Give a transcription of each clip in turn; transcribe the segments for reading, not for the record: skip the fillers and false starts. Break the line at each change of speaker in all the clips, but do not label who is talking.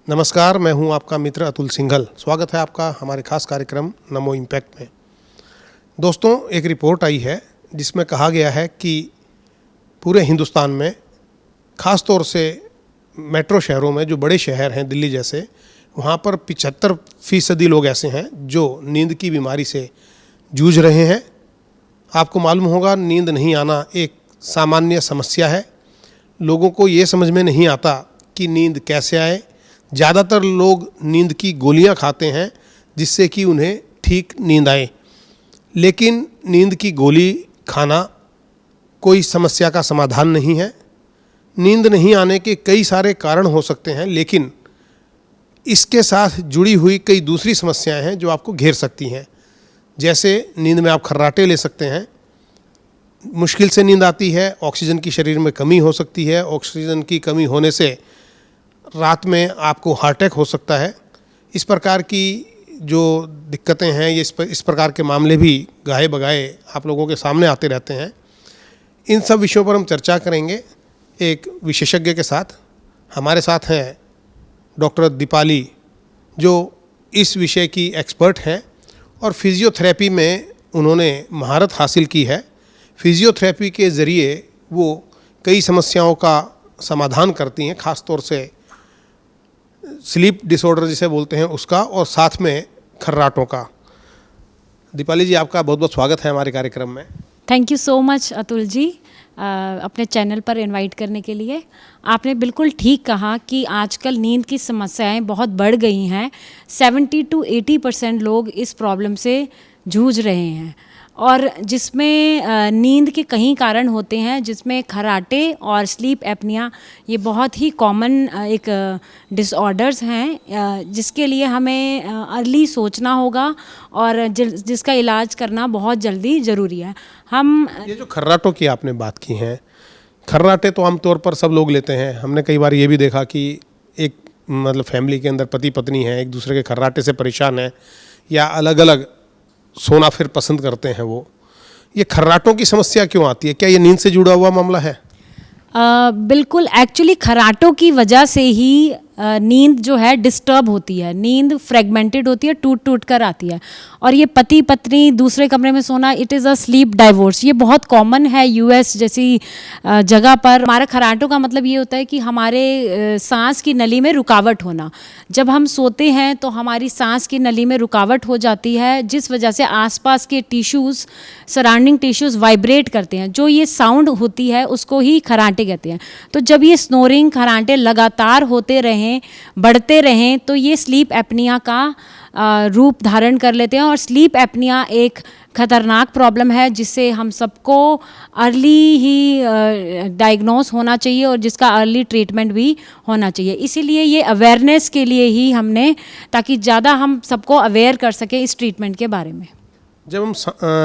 नमस्कार, मैं हूं आपका मित्र अतुल सिंघल। स्वागत है आपका हमारे खास कार्यक्रम नमो इम्पैक्ट में। दोस्तों, एक रिपोर्ट आई है जिसमें कहा गया है कि पूरे हिंदुस्तान में, ख़ास तौर से मेट्रो शहरों में, जो बड़े शहर हैं दिल्ली जैसे, वहाँ पर 75% लोग ऐसे हैं जो नींद की बीमारी से जूझ रहे हैं। आपको मालूम होगा, नींद नहीं आना एक सामान्य समस्या है। लोगों को ये समझ में नहीं आता कि नींद कैसे आए। ज़्यादातर लोग नींद की गोलियां खाते हैं जिससे कि उन्हें ठीक नींद आए, लेकिन नींद की गोली खाना कोई समस्या का समाधान नहीं है। नींद नहीं आने के कई सारे कारण हो सकते हैं, लेकिन इसके साथ जुड़ी हुई कई दूसरी समस्याएं हैं जो आपको घेर सकती हैं। जैसे नींद में आप खर्राटे ले सकते हैं, मुश्किल से नींद आती है, ऑक्सीजन की शरीर में कमी हो सकती है, ऑक्सीजन की कमी होने से रात में आपको हार्ट अटैक हो सकता है। इस प्रकार की जो दिक्कतें हैं, ये इस प्रकार के मामले भी गाहे बगाए आप लोगों के सामने आते रहते हैं। इन सब विषयों पर हम चर्चा करेंगे एक विशेषज्ञ के साथ। हमारे साथ हैं डॉक्टर दीपाली, जो इस विषय की एक्सपर्ट हैं और फिजियोथेरेपी में उन्होंने महारत हासिल की है। फिजियोथेरेपी के ज़रिए वो कई समस्याओं का समाधान करती हैं, ख़ास तौर से स्लीप डिसऑर्डर जिसे बोलते हैं उसका, और साथ में खर्राटों का। दीपाली जी, आपका बहुत बहुत स्वागत है हमारे कार्यक्रम में।
Thank you so much Atul ji, अपने चैनल पर इनवाइट करने के लिए। आपने बिल्कुल ठीक कहा कि आजकल नींद की समस्याएं बहुत बढ़ गई हैं। 70 to 80% लोग इस प्रॉब्लम से जूझ रहे हैं, और जिसमें नींद के कई कारण होते हैं, जिसमें खर्राटे और स्लीप एपनिया ये बहुत ही कॉमन एक डिसऑर्डर्स हैं, जिसके लिए हमें अर्ली सोचना होगा और जिसका इलाज करना बहुत जल्दी ज़रूरी है। हम
ये जो खर्राटों की आपने बात की हैं, खर्राटे तो आमतौर पर सब लोग लेते हैं। हमने कई बार ये भी देखा कि एक फैमिली के अंदर पति पत्नी है, एक दूसरे के खर्राटे से परेशान है या अलग अलग सोना फिर पसंद करते हैं। वो ये खर्राटों की समस्या क्यों आती है? क्या ये नींद से जुड़ा हुआ मामला है?
बिल्कुल, एक्चुअली खर्राटों की वजह से ही नींद जो है डिस्टर्ब होती है। नींद फ्रेगमेंटेड होती है, टूट टूट कर आती है। और ये पति पत्नी दूसरे कमरे में सोना, it is a slip divorce. ये बहुत कॉमन है यूएस जैसी जगह पर। हमारा खर्राटों का मतलब ये होता है कि हमारे सांस की नली में रुकावट होना। जब हम सोते हैं तो हमारी सांस की नली में रुकावट हो जाती है, जिस वजह से आसपास के टिश्यूज़, सराउंडिंग टिश्यूज़ वाइब्रेट करते हैं। जो ये साउंड होती है उसको ही खर्राटे कहते हैं। तो जब ये स्नोरिंग खर्राटे लगातार होते रहें, बढ़ते रहें, तो ये स्लीप एपनिया का रूप धारण कर लेते हैं। और स्लीप एपनिया एक खतरनाक प्रॉब्लम है जिससे हम सबको अर्ली ही डायग्नोस होना चाहिए और जिसका अर्ली ट्रीटमेंट भी होना चाहिए। इसीलिए ये अवेयरनेस के लिए ही हमने, ताकि ज़्यादा हम सबको अवेयर कर सकें इस ट्रीटमेंट के बारे में।
जब हम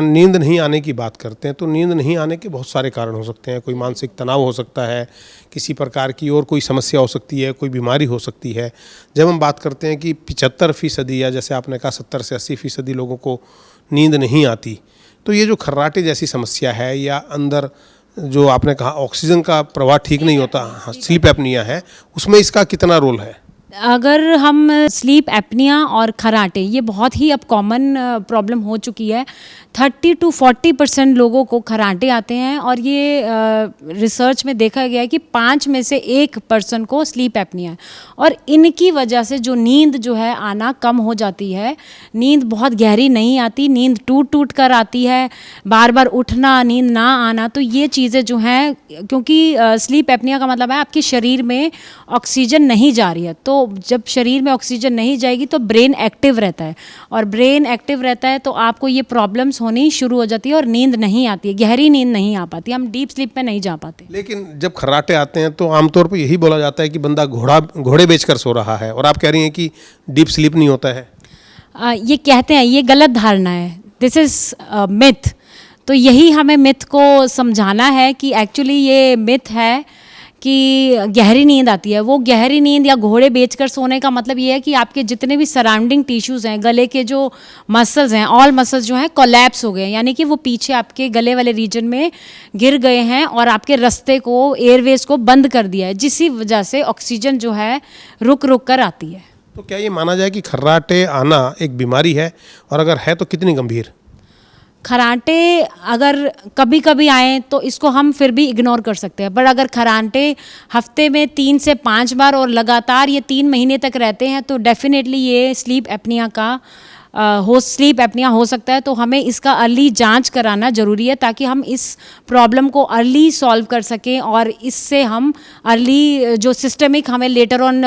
नींद नहीं आने की बात करते हैं तो नींद नहीं आने के बहुत सारे कारण हो सकते हैं। कोई मानसिक तनाव हो सकता है, किसी प्रकार की और कोई समस्या हो सकती है, कोई बीमारी हो सकती है। जब हम बात करते हैं कि 75% या जैसे आपने कहा 70 से 80% लोगों को नींद नहीं आती, तो ये जो खर्राटे जैसी समस्या है या अंदर जो आपने कहा ऑक्सीजन का प्रवाह ठीक नहीं होता, स्लीप एपनिया है, उसमें इसका कितना रोल है?
अगर हम स्लीप एपनिया और खर्राटे, ये बहुत ही अब कॉमन प्रॉब्लम हो चुकी है। 30 to 40% लोगों को खर्राटे आते हैं, और ये रिसर्च में देखा गया है कि 5 में से 1 पर्सन को स्लीप एपनिया है। और इनकी वजह से जो नींद जो है आना कम हो जाती है। नींद बहुत गहरी नहीं आती, नींद टूट टूट कर आती है, बार बार उठना, नींद ना आना। तो ये चीज़ें जो हैं, क्योंकि स्लीप एपनिया का मतलब है आपके शरीर में ऑक्सीजन नहीं जा रही है। तो जब शरीर में ऑक्सीजन नहीं जाएगी तो ब्रेन एक्टिव रहता है, और ब्रेन एक्टिव रहता है तो आपको ये प्रॉब्लम्स होनी शुरू हो जाती है और नींद नहीं आती है, गहरी नींद नहीं आ पाती, हम डीप स्लीप में नहीं जा पाते।
लेकिन जब खर्राटे आते हैं तो आमतौर पर यही बोला जाता है कि बंदा घोड़े बेचकर सो रहा है, और आप कह रही हैं कि डीप स्लीप नहीं होता है।
ये कहते हैं, ये गलत धारणा है, दिस इज़ मिथ। तो यही हमें मिथ को समझाना है कि एक्चुअली ये मिथ है कि गहरी नींद आती है। वो गहरी नींद या घोड़े बेचकर सोने का मतलब ये है कि आपके जितने भी सराउंडिंग टिश्यूज़ हैं, गले के जो मसल्स हैं, ऑल मसल्स जो हैं कोलैप्स हो गए हैं, यानी कि वो पीछे आपके गले वाले रीजन में गिर गए हैं और आपके रास्ते को, एयरवेज को बंद कर दिया है, जिसकी वजह से ऑक्सीजन जो है रुक रुक कर आती है।
तो क्या ये माना जाए कि खर्राटे आना एक बीमारी है, और अगर है तो कितनी गंभीर?
खराटे अगर कभी कभी आए तो इसको हम फिर भी इग्नोर कर सकते हैं, पर अगर खराटे हफ्ते में 3 से 5 बार और लगातार ये 3 महीने तक रहते हैं तो डेफिनेटली ये स्लीप एपनिया हो सकता है। तो हमें इसका अर्ली जांच कराना ज़रूरी है ताकि हम इस प्रॉब्लम को अर्ली सॉल्व कर सकें और इससे हम अर्ली जो सिस्टमिक हमें लेटर ऑन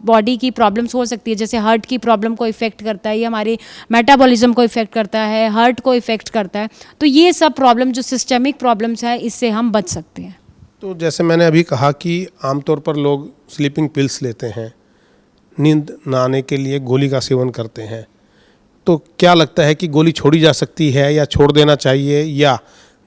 बॉडी की प्रॉब्लम्स हो सकती है, जैसे हार्ट की प्रॉब्लम को इफ़ेक्ट करता है, ये हमारे मेटाबॉलिज्म को इफ़ेक्ट करता है, हार्ट को इफ़ेक्ट करता है, तो ये सब प्रॉब्लम जो सिस्टमिक प्रॉब्लम्स है इससे हम बच सकते हैं।
तो जैसे मैंने अभी कहा कि आमतौर पर लोग स्लीपिंग पिल्स लेते हैं, नींद ना आने के लिए गोली का सेवन करते हैं, तो क्या लगता है कि गोली छोड़ी जा सकती है या छोड़ देना चाहिए, या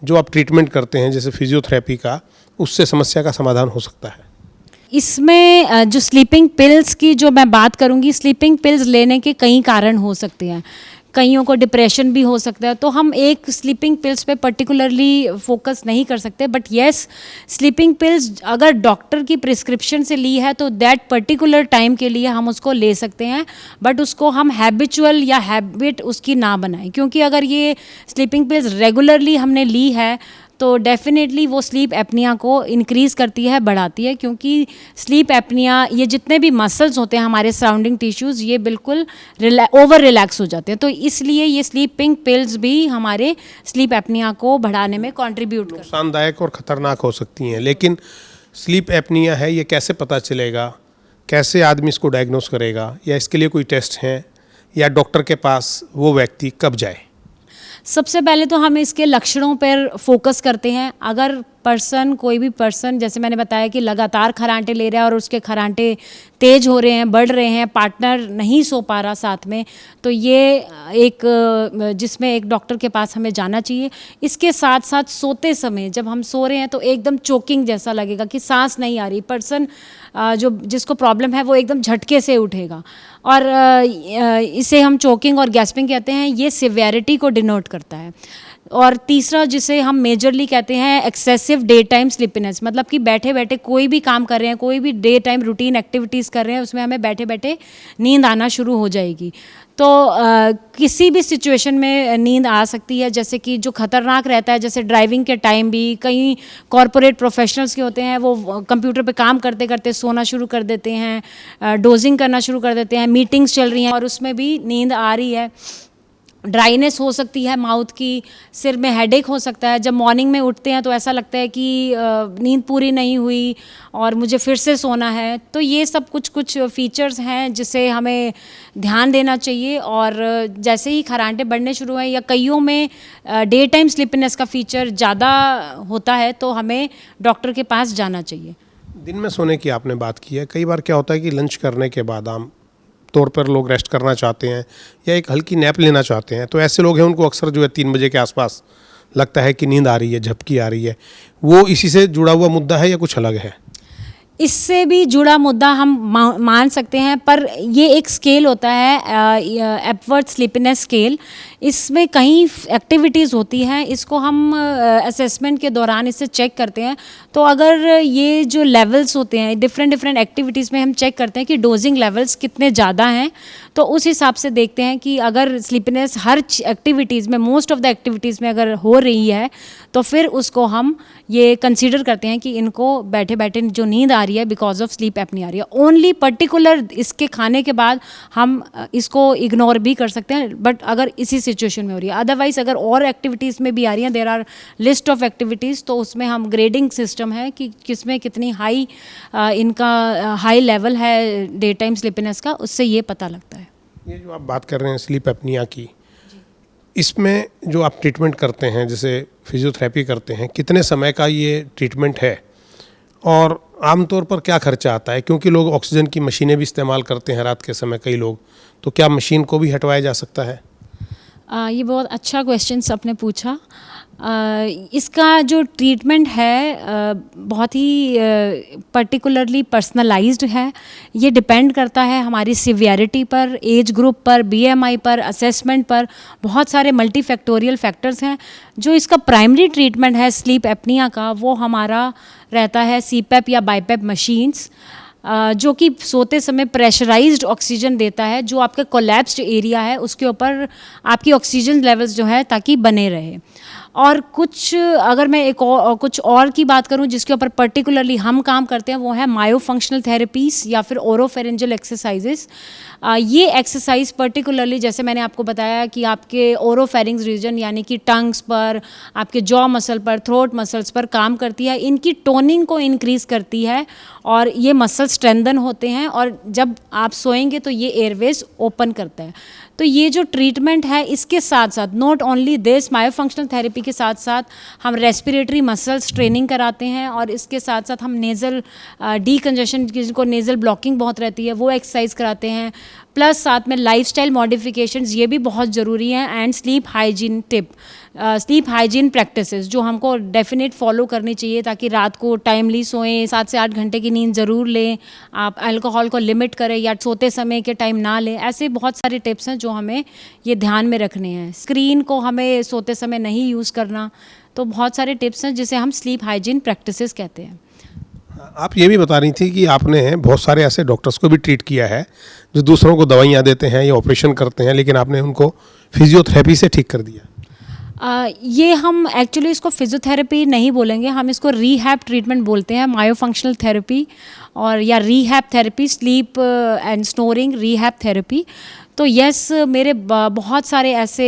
जो आप ट्रीटमेंट करते हैं जैसे फिजियोथेरेपी का, उससे समस्या का समाधान हो सकता है?
इसमें जो स्लीपिंग पिल्स की जो मैं बात करूंगी, स्लीपिंग पिल्स लेने के कई कारण हो सकते हैं। कईयों को डिप्रेशन भी हो सकता है, तो हम एक स्लीपिंग पिल्स पे पर्टिकुलरली फोकस नहीं कर सकते, बट येस स्लीपिंग पिल्स अगर डॉक्टर की प्रिस्क्रिप्शन से ली है तो दैट पर्टिकुलर टाइम के लिए हम उसको ले सकते हैं, बट उसको हम हैबिचुअल या हैबिट उसकी ना बनाएं, क्योंकि अगर ये स्लीपिंग पिल्स रेगुलरली हमने ली है तो डेफिनेटली वो स्लीप एपनिया को इंक्रीज़ करती है, बढ़ाती है, क्योंकि स्लीप एपनिया ये जितने भी मसल्स होते हैं हमारे सराउंडिंग टिश्यूज़ ये बिल्कुल ओवर रिलैक्स हो जाते हैं, तो इसलिए ये स्लीपिंग पिल्स भी हमारे स्लीप एपनिया को बढ़ाने में कंट्रीब्यूट करते हैं।
नुकसानदायक और ख़तरनाक हो सकती हैं, लेकिन स्लीप एपनिया है ये कैसे पता चलेगा, कैसे आदमी इसको डायग्नोस करेगा, या इसके लिए कोई टेस्ट हैं, या डॉक्टर के पास वो व्यक्ति कब जाए?
सबसे पहले तो हम इसके लक्षणों पर फोकस करते हैं। अगर कोई भी पर्सन जैसे मैंने बताया कि लगातार खरांटे ले रहा है और उसके खरांटे तेज हो रहे हैं, बढ़ रहे हैं, पार्टनर नहीं सो पा रहा साथ में, तो ये एक जिसमें एक डॉक्टर के पास हमें जाना चाहिए। इसके साथ साथ सोते समय जब हम सो रहे हैं तो एकदम चोकिंग जैसा लगेगा कि सांस नहीं आ रही, पर्सन जो जिसको प्रॉब्लम है वो एकदम झटके से उठेगा, और इसे हम चोकिंग और गैस्पिंग कहते हैं, ये सिवियरिटी को डिनोट करता है। और तीसरा जिसे हम मेजरली कहते हैं एक्सेसिव डे टाइम स्लीपीनेस, मतलब कि बैठे बैठे कोई भी काम कर रहे हैं, कोई भी डे टाइम रूटीन एक्टिविटीज़ कर रहे हैं, उसमें हमें बैठे बैठे नींद आना शुरू हो जाएगी। तो किसी भी सिचुएशन में नींद आ सकती है, जैसे कि जो खतरनाक रहता है, जैसे ड्राइविंग के टाइम भी कई कॉरपोरेट प्रोफेशनल्स के होते हैं, वो कंप्यूटर पे काम करते करते सोना शुरू कर देते हैं, डोजिंग करना शुरू कर देते हैं, मीटिंग्स चल रही हैं और उसमें भी नींद आ रही है, ड्राइनेस हो सकती है माउथ की, सिर में हेडेक हो सकता है। जब मॉर्निंग में उठते हैं तो ऐसा लगता है कि नींद पूरी नहीं हुई और मुझे फिर से सोना है। तो ये सब कुछ फीचर्स हैं जिसे हमें ध्यान देना चाहिए, और जैसे ही खरांटे बढ़ने शुरू हैं या कईयों में डे टाइम स्लीपीनेस का फीचर ज़्यादा होता है तो हमें डॉक्टर के पास जाना चाहिए।
दिन में सोने की आपने बात की है, कई बार क्या होता है कि लंच करने के बाद आम तौर पर लोग रेस्ट करना चाहते हैं या एक हल्की नैप लेना चाहते हैं, तो ऐसे लोग हैं उनको अक्सर जो है 3 बजे के आसपास लगता है कि नींद आ रही है, झपकी आ रही है, वो इसी से जुड़ा हुआ मुद्दा है या कुछ अलग है?
इससे भी जुड़ा मुद्दा हम मान सकते हैं, पर ये एक स्केल होता है एपवर्थ स्लीपीनेस स्केल। इसमें कई एक्टिविटीज़ होती हैं, इसको हम असेसमेंट के दौरान इसे चेक करते हैं। तो अगर ये जो लेवल्स होते हैं डिफरेंट एक्टिविटीज़ में हम चेक करते हैं कि डोजिंग लेवल्स कितने ज़्यादा हैं, तो उस हिसाब से देखते हैं कि अगर स्लीपीनेस हर एक्टिविटीज़ में, मोस्ट ऑफ द एक्टिविटीज़ में अगर हो रही है तो फिर उसको हम ये कंसीडर करते हैं कि इनको बैठे बैठे जो नींद आ रही है बिकॉज ऑफ स्लीप एपनिया आ रही है। ओनली पर्टिकुलर इसके खाने के बाद हम इसको इग्नोर भी कर सकते हैं, बट अगर इसी सिचुएशन में हो रही है। अदरवाइज अगर और एक्टिविटीज़ में भी आ रही हैं, there are list of activities, तो उसमें हम ग्रेडिंग सिस्टम है कि किसमें कितनी हाई इनका हाई लेवल है डे टाइम स्लीपीनेस का, उससे ये पता लगता है।
ये जो आप बात कर रहे हैं स्लीप एपनिया की, इसमें जो आप ट्रीटमेंट करते हैं, जैसे फिजियोथेरेपी करते हैं, कितने समय का ये ट्रीटमेंट है और आमतौर पर क्या खर्चा आता है? क्योंकि लोग ऑक्सीजन की मशीनें भी इस्तेमाल करते हैं रात के समय कई लोग, तो क्या मशीन को भी हटवाया जा सकता है?
ये बहुत अच्छा क्वेश्चन आपने पूछा। इसका जो ट्रीटमेंट है बहुत ही पर्टिकुलरली पर्सनलाइज्ड है। ये डिपेंड करता है हमारी सिवियरिटी पर, एज ग्रुप पर, बीएमआई पर, असेसमेंट पर। बहुत सारे मल्टीफैक्टोरियल फैक्टर्स हैं। जो इसका प्राइमरी ट्रीटमेंट है स्लीप एपनिया का, वो हमारा रहता है सीपैप या बाईपैप मशीन्स, जो कि सोते समय प्रेशराइज्ड ऑक्सीजन देता है, जो आपका कोलैप्स्ड एरिया है उसके ऊपर आपकी ऑक्सीजन लेवल्स जो है ताकि बने रहे। और कुछ अगर मैं कुछ और की बात करूं जिसके ऊपर पर्टिकुलरली हम काम करते हैं, वो है मायोफंक्शनल थेरेपीज़ या फिर ओरोफेरेंजियल एक्सरसाइजेस। ये एक्सरसाइज पर्टिकुलरली जैसे मैंने आपको बताया कि आपके ओरोफेरिंग्स रीजन यानी कि टंग्स पर, आपके जॉ मसल पर, थ्रोट मसल्स पर काम करती है। इनकी टोनिंग को इंक्रीज़ करती है और ये मसल स्ट्रेंथन होते हैं, और जब आप सोएंगे तो ये एयरवेज ओपन करता है। तो ये जो ट्रीटमेंट है इसके साथ साथ नॉट ओनली दिस, मायोफंक्शनल थेरेपी के साथ साथ हम रेस्पिरेटरी मसल्स ट्रेनिंग कराते हैं, और इसके साथ साथ हम नेज़ल डीकंजेशन, जिनको नेज़ल ब्लॉकिंग बहुत रहती है, वो एक्सरसाइज कराते हैं। प्लस साथ में लाइफस्टाइल मॉडिफिकेशंस ये भी बहुत ज़रूरी हैं, and sleep hygiene tip, sleep hygiene practices जो हमको डेफिनेट फॉलो करनी चाहिए ताकि रात को टाइमली सोएं, 7 से 8 घंटे की नींद ज़रूर लें, आप अल्कोहल को लिमिट करें या सोते समय के टाइम ना लें। ऐसे बहुत सारे टिप्स हैं जो हमें ये ध्यान में रखने हैं। स्क्रीन को हमें सोते समय नहीं यूज़ करना, तो बहुत सारे टिप्स हैं जिसे हम स्लीप हाइजीन प्रैक्टिसेस कहते हैं।
आप ये भी बता रही थी कि आपने बहुत सारे ऐसे डॉक्टर्स को भी ट्रीट किया है जो दूसरों को दवाइयाँ देते हैं या ऑपरेशन करते हैं, लेकिन आपने उनको फिजियोथेरेपी से ठीक कर दिया।
ये हम एक्चुअली इसको फिजियोथेरेपी नहीं बोलेंगे, हम इसको रीहैब ट्रीटमेंट बोलते हैं, मायोफंक्शनल थेरेपी और या rehab therapy, sleep and snoring rehab therapy. तो यस, मेरे बहुत सारे ऐसे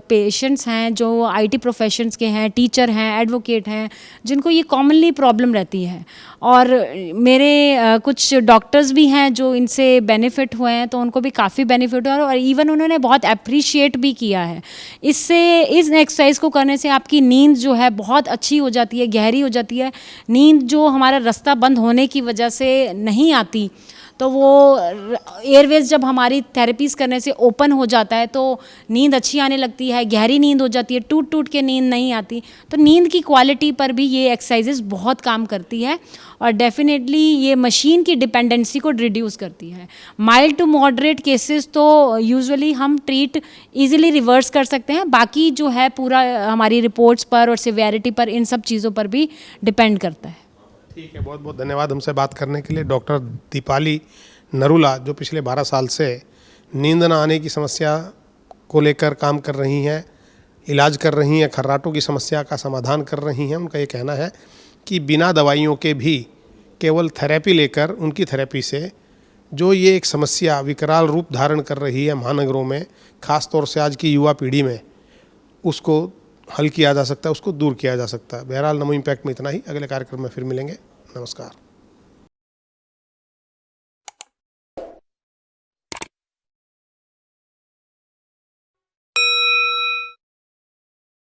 पेशेंट्स हैं जो आईटी प्रोफेशंस के हैं, टीचर हैं, एडवोकेट हैं, जिनको ये कॉमनली प्रॉब्लम रहती है। और मेरे कुछ डॉक्टर्स भी हैं जो इनसे बेनिफिट हुए हैं, तो उनको भी काफ़ी बेनिफिट हुआ, और इवन उन्होंने बहुत अप्रिशिएट भी किया है। इससे, इस एक्सरसाइज को करने से आपकी नींद जो है बहुत अच्छी हो जाती है, गहरी हो जाती है। नींद जो हमारा रास्ता बंद होने की वजह से नहीं आती, तो वो एयरवेज जब हमारी थेरेपीज़ करने से ओपन हो जाता है तो नींद अच्छी आने लगती है, गहरी नींद हो जाती है, टूट टूट के नींद नहीं आती। तो नींद की क्वालिटी पर भी ये एक्सरसाइजेस बहुत काम करती है, और डेफिनेटली ये मशीन की डिपेंडेंसी को रिड्यूस करती है। माइल्ड टू मॉडरेट केसेस तो यूजुअली हम ट्रीट इजीली रिवर्स कर सकते हैं, बाकी जो है पूरा हमारी रिपोर्ट्स पर और सिवियरिटी पर, इन सब चीज़ों पर भी डिपेंड करता है।
ठीक है, बहुत बहुत धन्यवाद हमसे बात करने के लिए। डॉक्टर दीपाली नरूला, जो पिछले 12 साल से नींद न आने की समस्या को लेकर काम कर रही हैं, इलाज कर रही हैं, खर्राटों की समस्या का समाधान कर रही हैं। उनका ये कहना है कि बिना दवाइयों के भी केवल थेरेपी लेकर, उनकी थेरेपी से जो ये एक समस्या विकराल रूप धारण कर रही है महानगरों में, ख़ास तौर से आज की युवा पीढ़ी में, उसको हल किया जा सकता है, उसको दूर किया जा सकता है। बहरहाल नमो इम्पैक्ट में इतना ही। अगले कार्यक्रम में फिर मिलेंगे। नमस्कार।